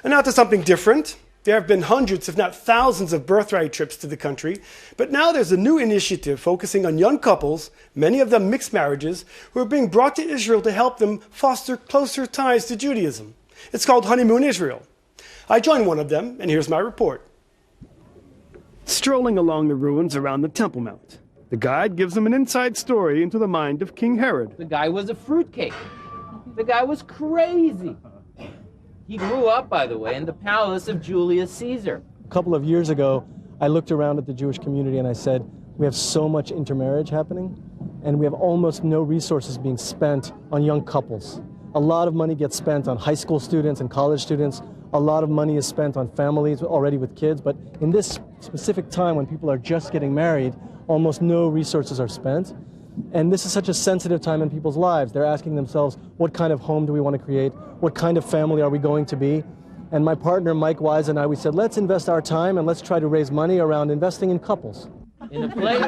And now to something different. There have been hundreds, if not thousands, of birthright trips to the country, but now there's a new initiative focusing on young couples, many of them mixed marriages, who are being brought to Israel to help them foster closer ties to Judaism. It's called Honeymoon Israel. I joined one of them, and here's my report. Strolling along the ruins around the Temple Mount, the guide gives them an inside story into the mind of King Herod. The guy was a fruitcake. The guy was crazy. He grew up, by the way, in the palace of Julius Caesar. A couple of years ago, I looked around at the Jewish community and I said, we have so much intermarriage happening, and we have almost no resources being spent on young couples. A lot of money gets spent on high school students and college students. A lot of money is spent on families already with kids, but in this specific time when people are just getting married, almost no resources are spent. And this is such a sensitive time in people's lives. They're asking themselves, what kind of home do we want to create? What kind of family are we going to be? And my partner, Mike Wise, and I, we said, let's invest our time and let's try to raise money around investing in couples. In a play.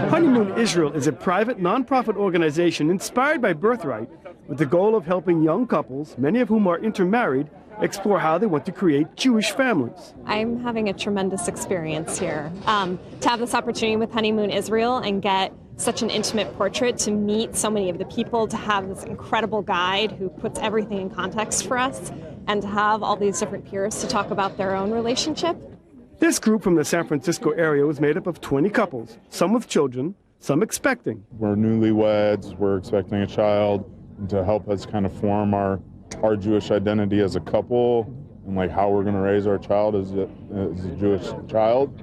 Honeymoon Israel is a private, nonprofit organization inspired by Birthright with the goal of helping young couples, many of whom are intermarried, explore how they want to create Jewish families. I'm having a tremendous experience here. To have this opportunity with Honeymoon Israel and get such an intimate portrait, to meet so many of the people, to have this incredible guide who puts everything in context for us, and to have all these different peers to talk about their own relationship. This group from the San Francisco area was made up of 20 couples, some with children, some expecting. We're newlyweds, we're expecting a child, and to help us kind of form our Jewish identity as a couple, and like how we're going to raise our child as a Jewish child.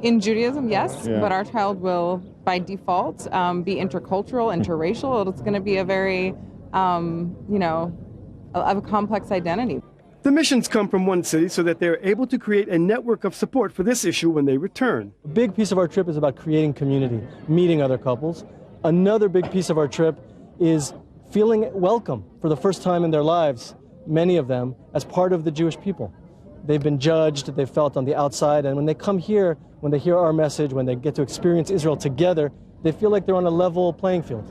In Judaism, yes, but our child will, by default, be intercultural, interracial. It's going to be a very, of a complex identity. The missions come from one city so that they're able to create a network of support for this issue when they return. A big piece of our trip is about creating community, meeting other couples. Another big piece of our trip is feeling welcome for the first time in their lives, many of them, as part of the Jewish people. They've been judged, they've felt on the outside, and when they come here, when they hear our message, when they get to experience Israel together, they feel like they're on a level playing field.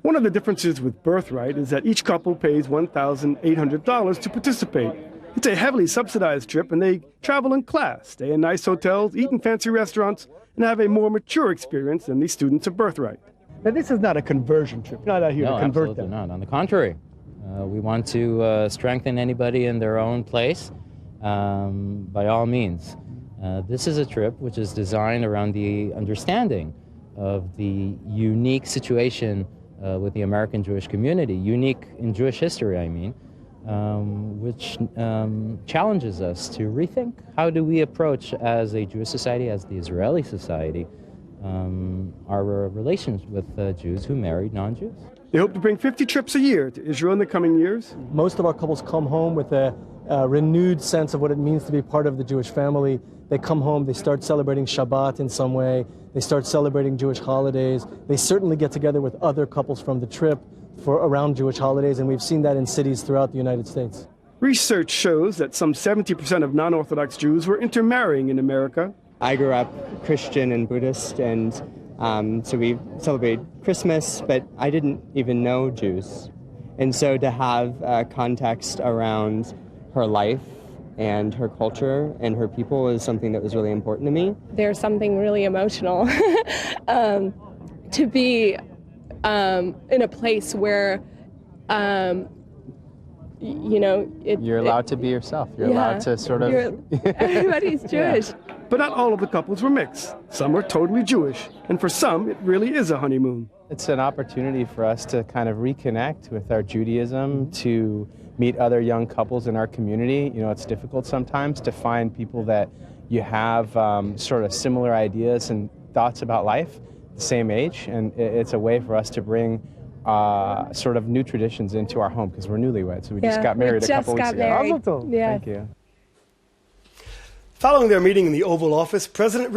One of the differences with Birthright is that each couple pays $1,800 to participate. It's a heavily subsidized trip, and they travel in class, stay in nice hotels, eat in fancy restaurants, and have a more mature experience than the students of Birthright. Now, this is not a conversion trip. You're not out here to convert them. No, absolutely not. On the contrary, we want to strengthen anybody in their own place by all means. This is a trip which is designed around the understanding of the unique situation with the American Jewish community, unique in Jewish history, I mean, which challenges us to rethink how do we approach as a Jewish society, as the Israeli society, our relations with Jews who married non-Jews. They hope to bring 50 trips a year to Israel in the coming years. Most of our couples come home with a renewed sense of what it means to be part of the Jewish family. They come home, they start celebrating Shabbat in some way, they start celebrating Jewish holidays. They certainly get together with other couples from the trip for around Jewish holidays, and we've seen that in cities throughout the United States. Research shows that some 70% of non-Orthodox Jews were intermarrying in America. I grew up Christian and Buddhist, and so we celebrate Christmas, but I didn't even know Jews. And so to have context around her life and her culture and her people is something that was really important to me. There's something really emotional to be in a place where, you're allowed to be yourself. You're allowed to sort of... Everybody's Jewish. Yeah. But not all of the couples were mixed. Some are totally Jewish, and for some, it really is a honeymoon. It's an opportunity for us to kind of reconnect with our Judaism, to meet other young couples in our community. You know, it's difficult sometimes to find people that you have sort of similar ideas and thoughts about life, the same age, and it's a way for us to bring sort of new traditions into our home, because we're newlyweds. So we just got married a couple weeks ago. Yeah. Thank you. Following their meeting in the Oval Office, President